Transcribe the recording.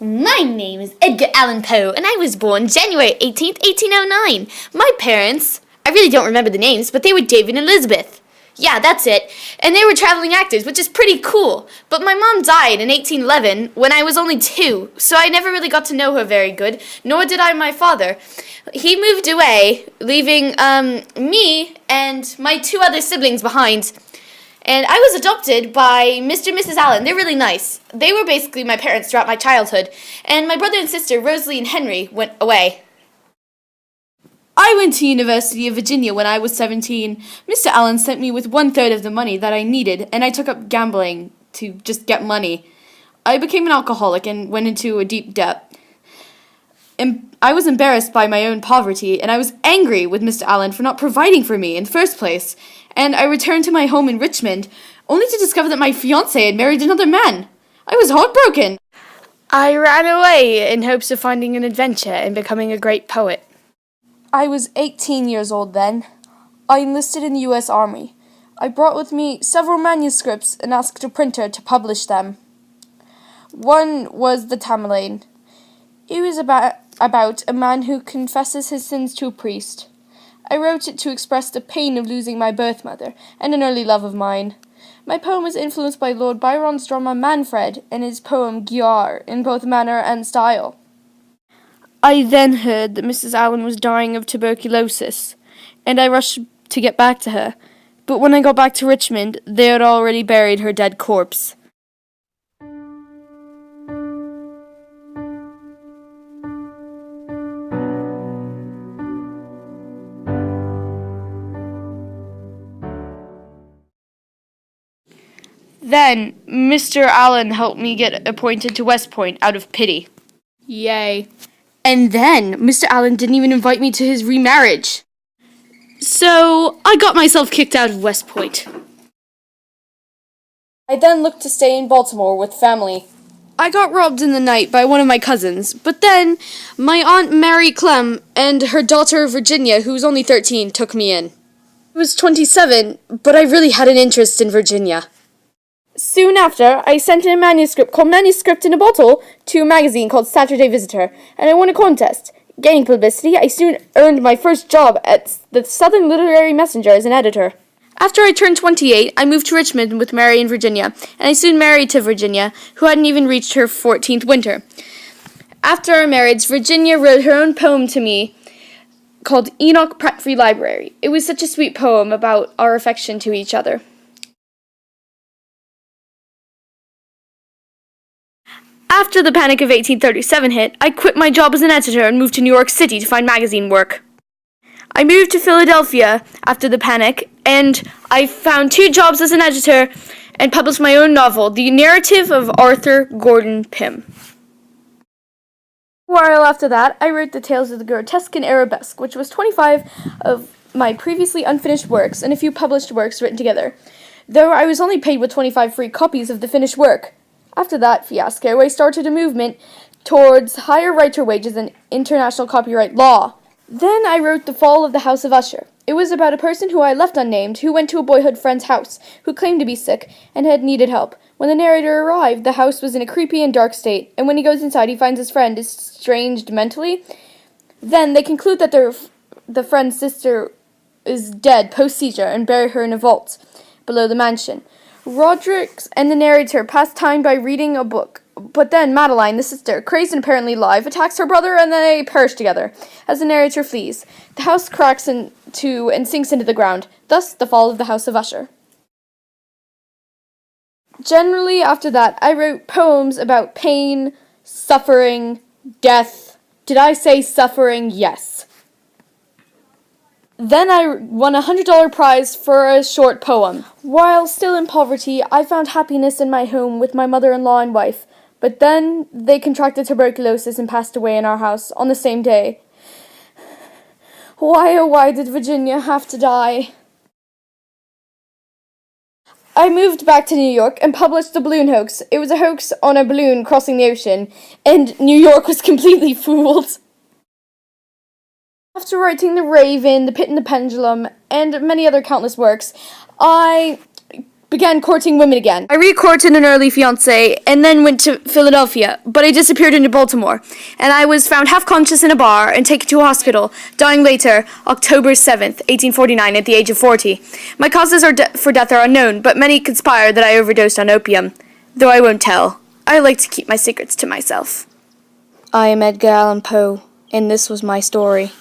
My name is Edgar Allan Poe, and I was born January 18th, 1809. My parents, I really don't remember the names, but they were David and Elizabeth. Yeah, that's it. And they were traveling actors, which is pretty cool. But my mom died in 1811 when I was only 2, so I never really got to know her very good, nor did I my father. He moved away, leaving me and my 2 other siblings behind. And I was adopted by Mr. and Mrs. Allen. They're really nice. They were basically my parents throughout my childhood. And my brother and sister, Rosalie and Henry, went away. I went to University of Virginia when I was 17. Mr. Allen sent me with 1/3 of the money that I needed, and I took up gambling to just get money. I became an alcoholic and went into a deep debt. I was embarrassed by my own poverty, and I was angry with Mr. Allen for not providing for me in the first place. And I returned to my home in Richmond, only to discover that my fiancé had married another man. I was heartbroken. I ran away in hopes of finding an adventure and becoming a great poet. I was 18 years old then. I enlisted in the U.S. Army. I brought with me several manuscripts and asked a printer to publish them. One was The Tamerlane. It was about a man who confesses his sins to a priest. I wrote it to express the pain of losing my birth mother and an early love of mine. My poem was influenced by Lord Byron's drama Manfred and his poem Gyar in both manner and style. I then heard that Mrs. Allen was dying of tuberculosis, and I rushed to get back to her. But when I got back to Richmond, they had already buried her dead corpse. Then, Mr. Allen helped me get appointed to West Point out of pity. Yay. And then, Mr. Allen didn't even invite me to his remarriage. So, I got myself kicked out of West Point. I then looked to stay in Baltimore with family. I got robbed in the night by one of my cousins, but then my Aunt Mary Clem and her daughter Virginia, who was only 13, took me in. I was 27, but I really had an interest in Virginia. Soon after, I sent in a manuscript called Manuscript in a Bottle to a magazine called Saturday Visitor, and I won a contest. Gaining publicity, I soon earned my first job at the Southern Literary Messenger as an editor. After I turned 28, I moved to Richmond with Mary and Virginia, and I soon married to Virginia, who hadn't even reached her 14th winter. After our marriage, Virginia wrote her own poem to me called Enoch Pratt Free Library. It was such a sweet poem about our affection to each other. After the Panic of 1837 hit, I quit my job as an editor and moved to New York City to find magazine work. I moved to Philadelphia after the Panic, and I found 2 jobs as an editor and published my own novel, The Narrative of Arthur Gordon Pym. A while after that, I wrote the Tales of the Grotesque and Arabesque, which was 25 of my previously unfinished works and a few published works written together, though I was only paid with 25 free copies of the finished work. After that fiasco, I started a movement towards higher writer wages and international copyright law. Then I wrote The Fall of the House of Usher. It was about a person who I left unnamed who went to a boyhood friend's house, who claimed to be sick and had needed help. When the narrator arrived, the house was in a creepy and dark state, and when he goes inside, he finds his friend estranged mentally. Then they conclude that the friend's sister is dead post-seizure and bury her in a vault below the mansion. Roderick and the narrator pass time by reading a book, but then Madeline, the sister, crazed and apparently alive, attacks her brother and they perish together. As the narrator flees, the house cracks into and sinks into the ground, thus the fall of the House of Usher. Generally, after that, I wrote poems about pain, suffering, death. Did I say suffering? Yes. Then I won a $100 prize for a short poem. While still in poverty, I found happiness in my home with my mother-in-law and wife, but then they contracted tuberculosis and passed away in our house on the same day. Why, oh why did Virginia have to die? I moved back to New York and published The Balloon Hoax. It was a hoax on a balloon crossing the ocean, and New York was completely fooled. After writing The Raven, The Pit and the Pendulum, and many other countless works, I began courting women again. I re-courted an early fiancé and then went to Philadelphia, but I disappeared into Baltimore, and I was found half-conscious in a bar and taken to a hospital, dying later, October 7th, 1849, at the age of 40. My causes for death are unknown, but many conspire that I overdosed on opium, though I won't tell. I like to keep my secrets to myself. I am Edgar Allan Poe, and this was my story.